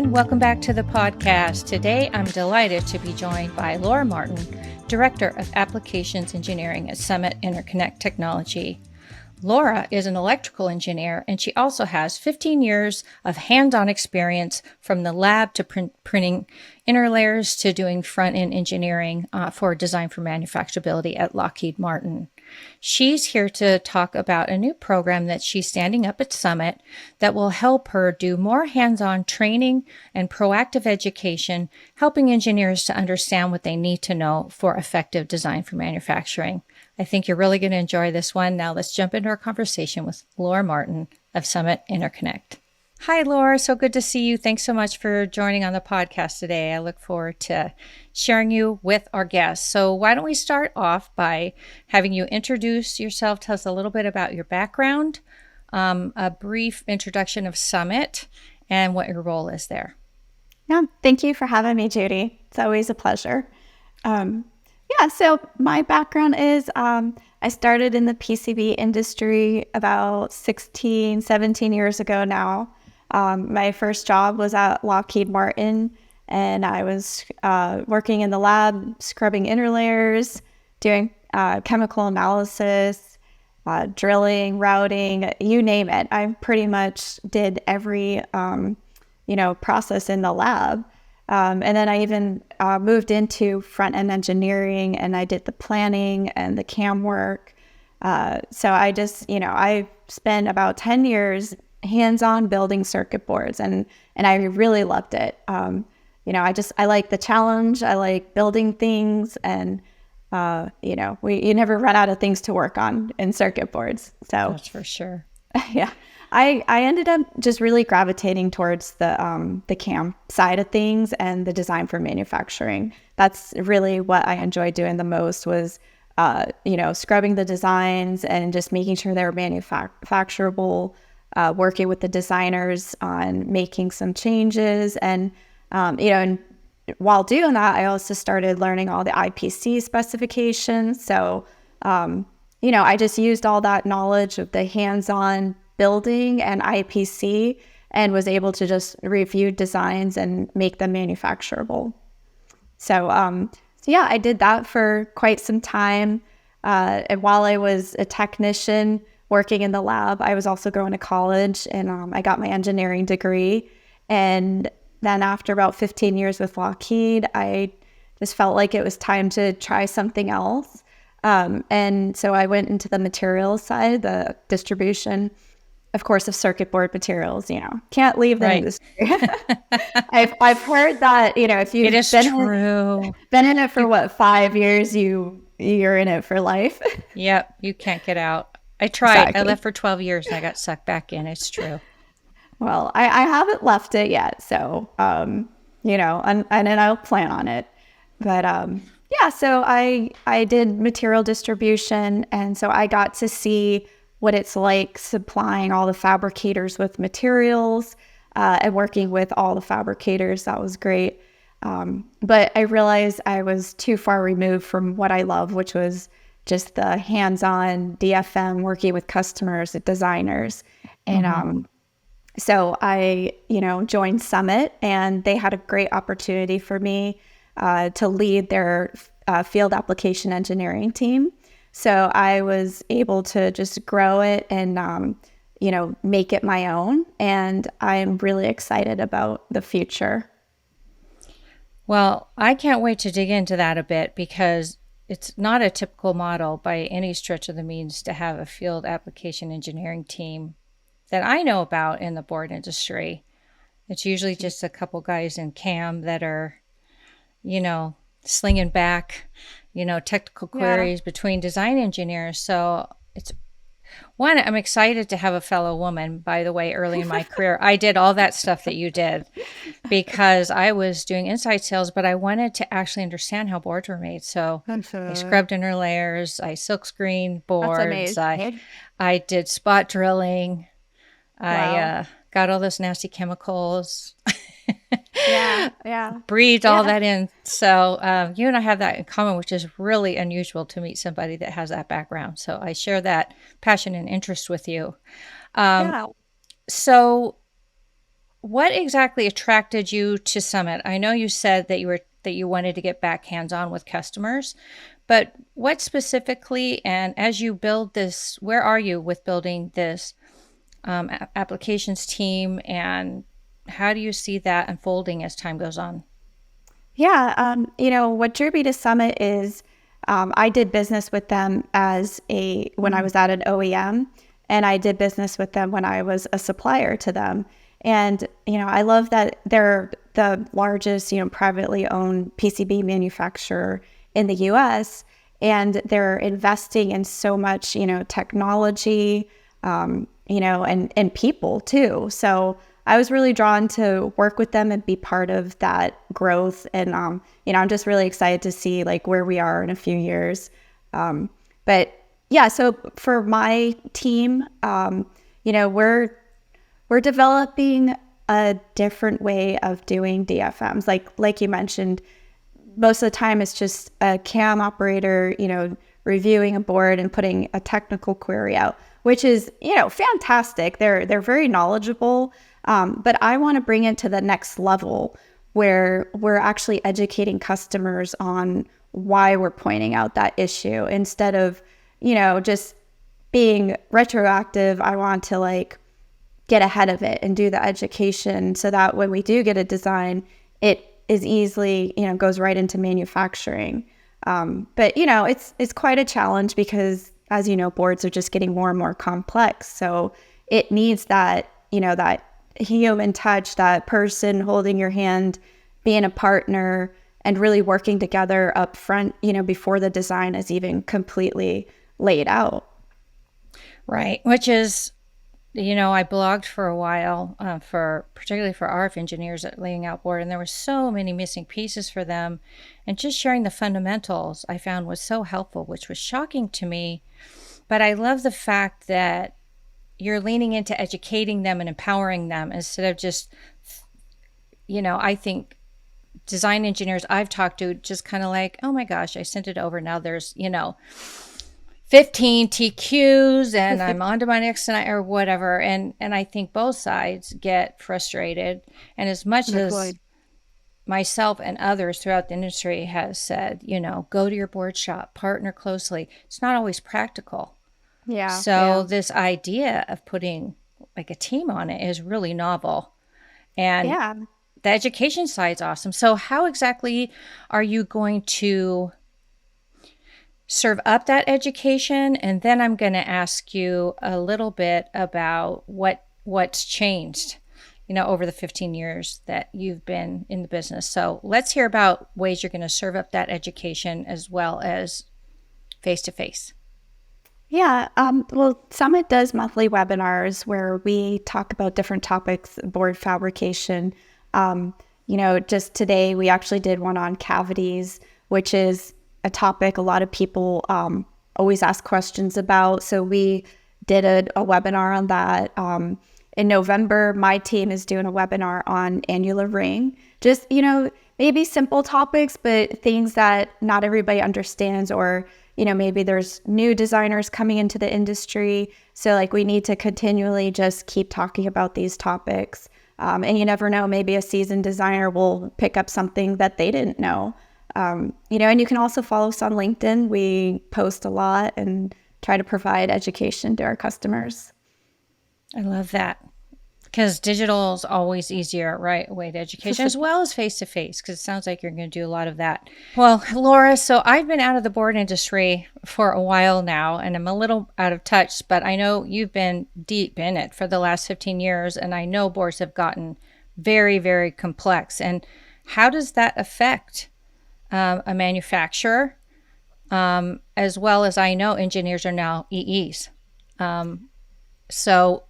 Welcome back to the podcast. Today, I'm delighted to be joined by Laura Martin, Director of Applications Engineering at Summit Interconnect Technology. Laura is an electrical engineer, and she also has 15 years of hands-on experience from the lab to printing inner layers to doing front-end engineering for design for manufacturability at Lockheed Martin. She's here to talk about a new program that she's standing up at Summit that will help her do more hands-on training and proactive education, helping engineers to understand what they need to know for effective design for manufacturing. I think you're really going to enjoy this one. Now let's jump into our conversation with Laura Martin of Summit Interconnect. Hi, Laura. So good to see you. Thanks so much for joining on the podcast today. I look forward to sharing you with our guests. So why don't we start off by having you introduce yourself, tell us a little bit about your background, a brief introduction of Summit, and what your role is there. Yeah, thank you for having me, Judy. It's always a pleasure. So my background is I started in the PCB industry about 16, 17 years ago now. My first job was at Lockheed Martin, and I was working in the lab, scrubbing inner layers, doing chemical analysis, drilling, routing, you name it. I pretty much did every, process in the lab. And then I even moved into front-end engineering, and I did the planning and the CAM work. So I just, I spent about 10 years hands-on building circuit boards, and I really loved it. I like the challenge. I like building things, and you never run out of things to work on in circuit boards. So that's for sure. Yeah. I ended up just really gravitating towards the CAM side of things and the design for manufacturing. That's really what I enjoyed doing the most was, scrubbing the designs and just making sure they were manufacturable, working with the designers on making some changes. And while doing that, I also started learning all the IPC specifications. So, I just used all that knowledge of the hands-on building and IPC and was able to just review designs and make them manufacturable. So I did that for quite some time. And while I was a technician working in the lab, I was also going to college, and I got my engineering degree. And then after about 15 years with Lockheed, I just felt like it was time to try something else. And so I went into the materials side, the distribution, of course, of circuit board materials. Can't leave the industry. I've heard that, if you've been in it for 5 years, you're in it for life. Yep, you can't get out. I tried. Exactly. I left for 12 years and I got sucked back in. It's true. Well, I haven't left it yet, so and I'll plan on it. But so I did material distribution, and so I got to see what it's like supplying all the fabricators with materials and working with all the fabricators. That was great. But I realized I was too far removed from what I love, which was just the hands-on DFM, working with customers and designers. And so I, joined Summit, and they had a great opportunity for me to lead their field application engineering team. So I was able to just grow it and, make it my own. And I'm really excited about the future. Well, I can't wait to dig into that a bit, because it's not a typical model by any stretch of the means to have a field application engineering team that I know about in the board industry. It's usually just a couple guys in CAM that are, slinging back, technical queries between design engineers. So I'm excited to have a fellow woman. By the way, early in my career, I did all that stuff that you did because I was doing inside sales, but I wanted to actually understand how boards were made. So I scrubbed inner layers, I silkscreened boards, I did spot drilling, I got all those nasty chemicals. Breathed all that in. So you and I have that in common, which is really unusual to meet somebody that has that background. So I share that passion and interest with you. So what exactly attracted you to Summit? I know you said that you wanted to get back hands-on with customers, but what specifically, and as you build this, where are you with building this applications team, and how do you see that unfolding as time goes on? Yeah, what drew me to Summit is I did business with them when I was at an OEM, and I did business with them when I was a supplier to them. And, I love that they're the largest, privately owned PCB manufacturer in the US, and they're investing in so much, technology, and people too. So I was really drawn to work with them and be part of that growth. And, I'm just really excited to see like where we are in a few years. But yeah, so for my team, we're developing a different way of doing DFMs. Like you mentioned, most of the time it's just a CAM operator, reviewing a board and putting a technical query out, which is, fantastic. They're very knowledgeable. But I want to bring it to the next level where we're actually educating customers on why we're pointing out that issue instead of, just being retroactive. I want to like get ahead of it and do the education so that when we do get a design, it is easily, goes right into manufacturing. But, it's quite a challenge because, as you know, boards are just getting more and more complex. So it needs that, that human touch, that person holding your hand, being a partner, and really working together up front, before the design is even completely laid out. Right. Which is, I blogged for a while particularly for RF engineers at laying out board, and there were so many missing pieces for them. And just sharing the fundamentals I found was so helpful, which was shocking to me. But I love the fact that you're leaning into educating them and empowering them instead of just, I think design engineers I've talked to just kind of like, oh my gosh, I sent it over. Now there's, 15 TQs and I'm on to my next tonight or whatever. And I think both sides get frustrated. And as much as myself and others throughout the industry has said, go to your board shop, partner closely, it's not always practical. Yeah. So this idea of putting like a team on it is really novel. And the education side's awesome. So how exactly are you going to serve up that education? And then I'm going to ask you a little bit about what's changed, over the 15 years that you've been in the business. So let's hear about ways you're going to serve up that education as well as face-to-face. Yeah, well, Summit does monthly webinars where we talk about different topics, board fabrication. Just today we actually did one on cavities, which is a topic a lot of people always ask questions about. So we did a webinar on that. In November, my team is doing a webinar on annular ring. Just, maybe simple topics, but things that not everybody understands, or maybe there's new designers coming into the industry. So like we need to continually just keep talking about these topics. And you never know, maybe a seasoned designer will pick up something that they didn't know. And you can also follow us on LinkedIn. We post a lot and try to provide education to our customers. I love that. Because digital is always easier, right? Way to education as well as face-to-face, because it sounds like you're going to do a lot of that. Well, Laura, so I've been out of the board industry for a while now, and I'm a little out of touch, but I know you've been deep in it for the last 15 years, and I know boards have gotten very, very complex. And how does that affect a manufacturer, as well as I know engineers are now EEs. So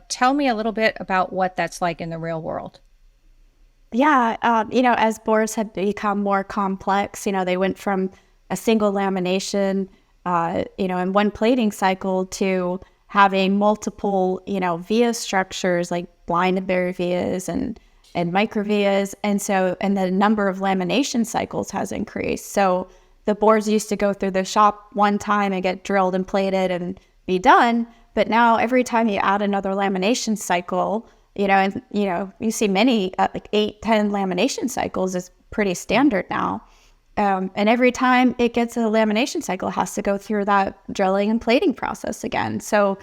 tell me a little bit about what that's like in the real world. Yeah, as boards have become more complex, they went from a single lamination, and one plating cycle to having multiple, via structures like blind and bare vias and micro vias. And the number of lamination cycles has increased. So the boards used to go through the shop one time and get drilled and plated and be done. But now every time you add another lamination cycle, and you see many like 8-10 lamination cycles is pretty standard now. And every time it gets a lamination cycle, it has to go through that drilling and plating process again. So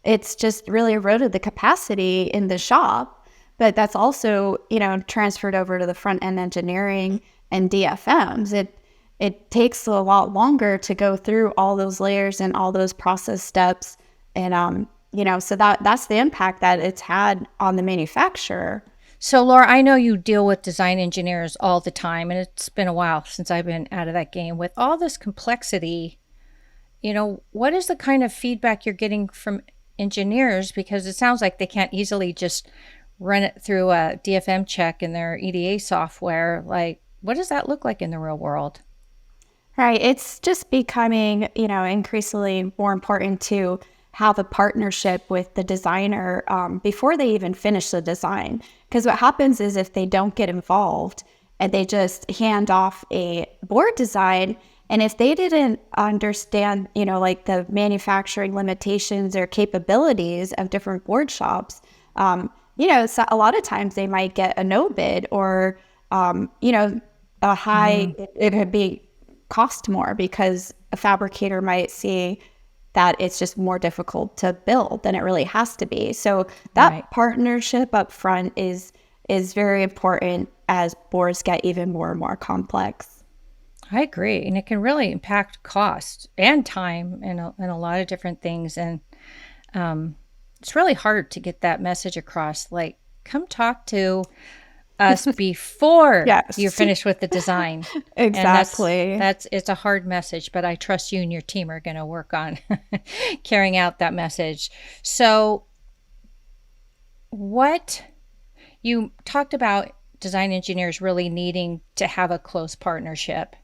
it's just really eroded the capacity in the shop, but that's also, transferred over to the front end engineering and DFMs. It takes a lot longer to go through all those layers and all those process steps. And, so that's the impact that it's had on the manufacturer. So, Laura, I know you deal with design engineers all the time, and it's been a while since I've been out of that game. With all this complexity, what is the kind of feedback you're getting from engineers? Because it sounds like they can't easily just run it through a DFM check in their EDA software. Like, what does that look like in the real world? Right. It's just becoming, increasingly more important to have a partnership with the designer before they even finish the design. Because what happens is if they don't get involved and they just hand off a board design, and if they didn't understand, like the manufacturing limitations or capabilities of different board shops, so a lot of times they might get a no bid or, a high, it could be cost more because a fabricator might see that it's just more difficult to build than it really has to be. So that partnership up front is very important as boards get even more and more complex. I agree. And it can really impact cost and time and a lot of different things. And it's really hard to get that message across. Like, come talk to us before you're finished with the design. Exactly. And it's a hard message, but I trust you and your team are going to work on carrying out that message. So what you talked about design engineers really needing to have a close partnership,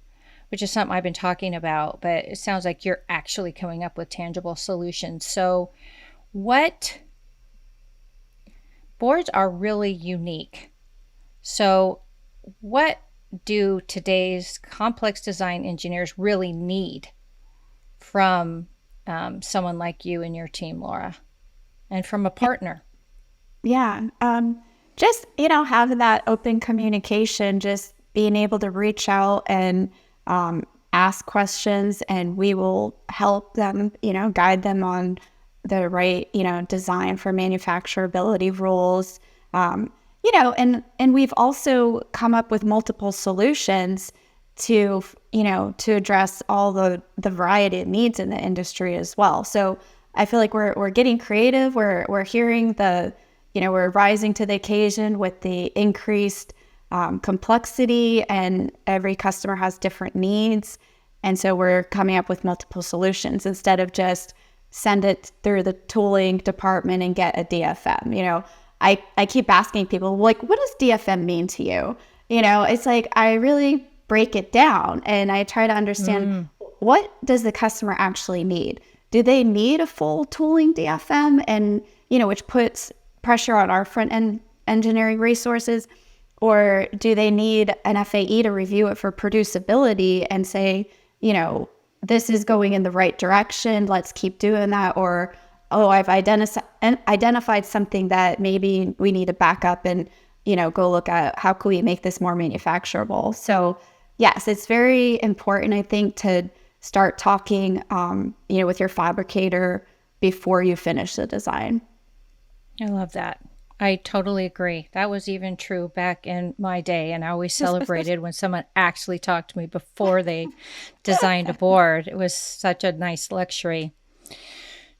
which is something I've been talking about, but it sounds like you're actually coming up with tangible solutions. So what boards are really unique. So what do today's complex design engineers really need from someone like you and your team, Laura, and from a partner? Yeah. Just, having that open communication, just being able to reach out and ask questions, and we will help them, guide them on the right, design for manufacturability rules. And we've also come up with multiple solutions to address all the variety of needs in the industry as well. So I feel like we're getting creative. We're hearing we're rising to the occasion with the increased complexity, and every customer has different needs. And so we're coming up with multiple solutions instead of just send it through the tooling department and get a DFM. I keep asking people, like, what does DFM mean to you? It's like I really break it down and I try to understand what does the customer actually need? Do they need a full tooling DFM and, which puts pressure on our front end engineering resources? Or do they need an FAE to review it for producibility and say, this is going in the right direction, let's keep doing that? Or, I've identified something that maybe we need to back up and, go look at how can we make this more manufacturable. So yes, it's very important, I think, to start talking, with your fabricator before you finish the design. I love that. I totally agree. That was even true back in my day. And I always celebrated when someone actually talked to me before they designed a board. It was such a nice luxury.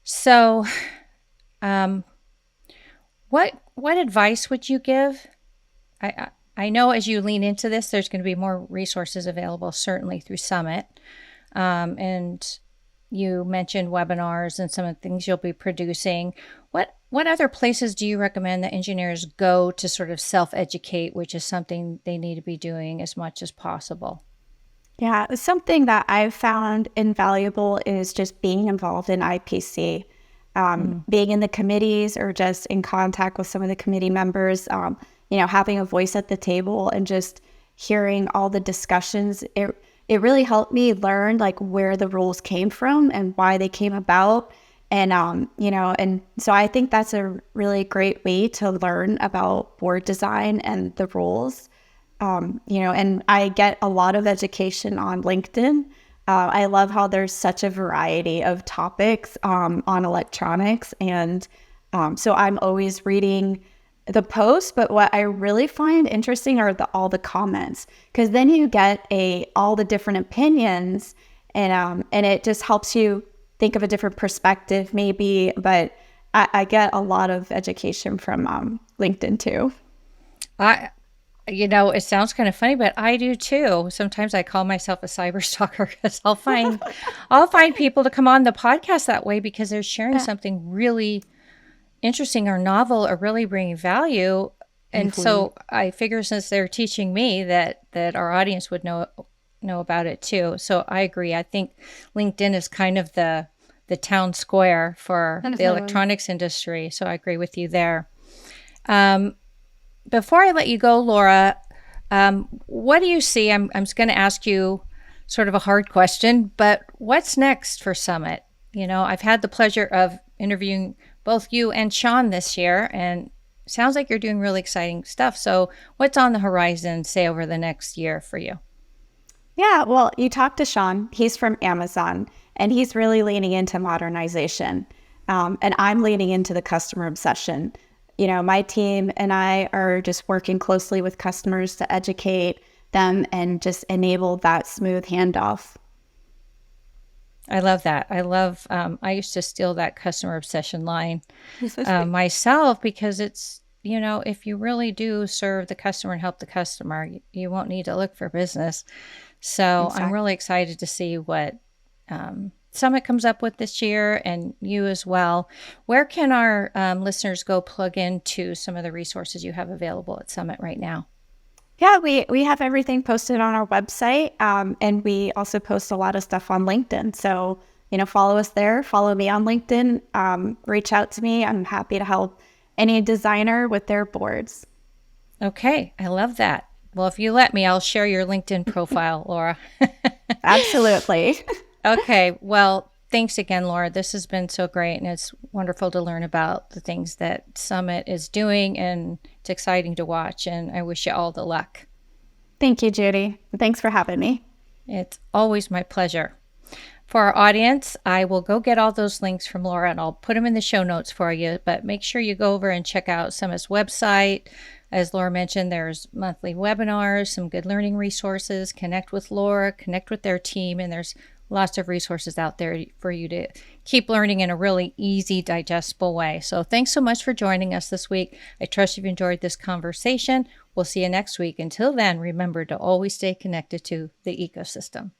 So, what advice would you give? I know as you lean into this, there's going to be more resources available, certainly through Summit. And you mentioned webinars and some of the things you'll be producing. What other places do you recommend that engineers go to sort of self-educate, which is something they need to be doing as much as possible? Yeah, something that I've found invaluable is just being involved in IPC, being in the committees or just in contact with some of the committee members, having a voice at the table and just hearing all the discussions. It really helped me learn like where the rules came from and why they came about. And, and so I think that's a really great way to learn about board design and the rules. And I get a lot of education on LinkedIn. I love how there's such a variety of topics on electronics. And so I'm always reading the posts, but what I really find interesting are all the comments, because then you get all the different opinions, and it just helps you think of a different perspective maybe. But I get a lot of education from LinkedIn too. It sounds kind of funny, but I do too. Sometimes I call myself a cyber stalker because I'll find people to come on the podcast that way because they're sharing something really interesting or novel or really bringing value. And so I figure since they're teaching me that our audience would know about it too. So I agree. I think LinkedIn is kind of the town square for the electronics industry. So I agree with you there. Before I let you go, Laura, what do you see? I'm just going to ask you sort of a hard question, but what's next for Summit? I've had the pleasure of interviewing both you and Sean this year, and it sounds like you're doing really exciting stuff. So what's on the horizon, say, over the next year for you? Yeah, well, you talked to Sean. He's from Amazon, and he's really leaning into modernization. And I'm leaning into the customer obsession. My team and I are just working closely with customers to educate them and just enable that smooth handoff. I love that. I used to steal that customer obsession line myself, because it's, if you really do serve the customer and help the customer, you won't need to look for business. So exactly. I'm really excited to see what Summit comes up with this year, and you as well. Where can our listeners go plug into some of the resources you have available at Summit right now? Yeah, we have everything posted on our website, and we also post a lot of stuff on LinkedIn. So, follow us there, follow me on LinkedIn, reach out to me. I'm happy to help any designer with their boards. Okay, I love that. Well, if you let me, I'll share your LinkedIn profile, Laura. Absolutely. Okay, well, thanks again, Laura. This has been so great, and it's wonderful to learn about the things that Summit is doing, and it's exciting to watch, and I wish you all the luck. Thank you, Judy. Thanks for having me. It's always my pleasure. For our audience, I will go get all those links from Laura, and I'll put them in the show notes for you, but make sure you go over and check out Summit's website. As Laura mentioned, there's monthly webinars, some good learning resources. Connect with Laura, connect with their team, and there's lots of resources out there for you to keep learning in a really easy, digestible way. So thanks so much for joining us this week. I trust you've enjoyed this conversation. We'll see you next week. Until then, remember to always stay connected to the ecosystem.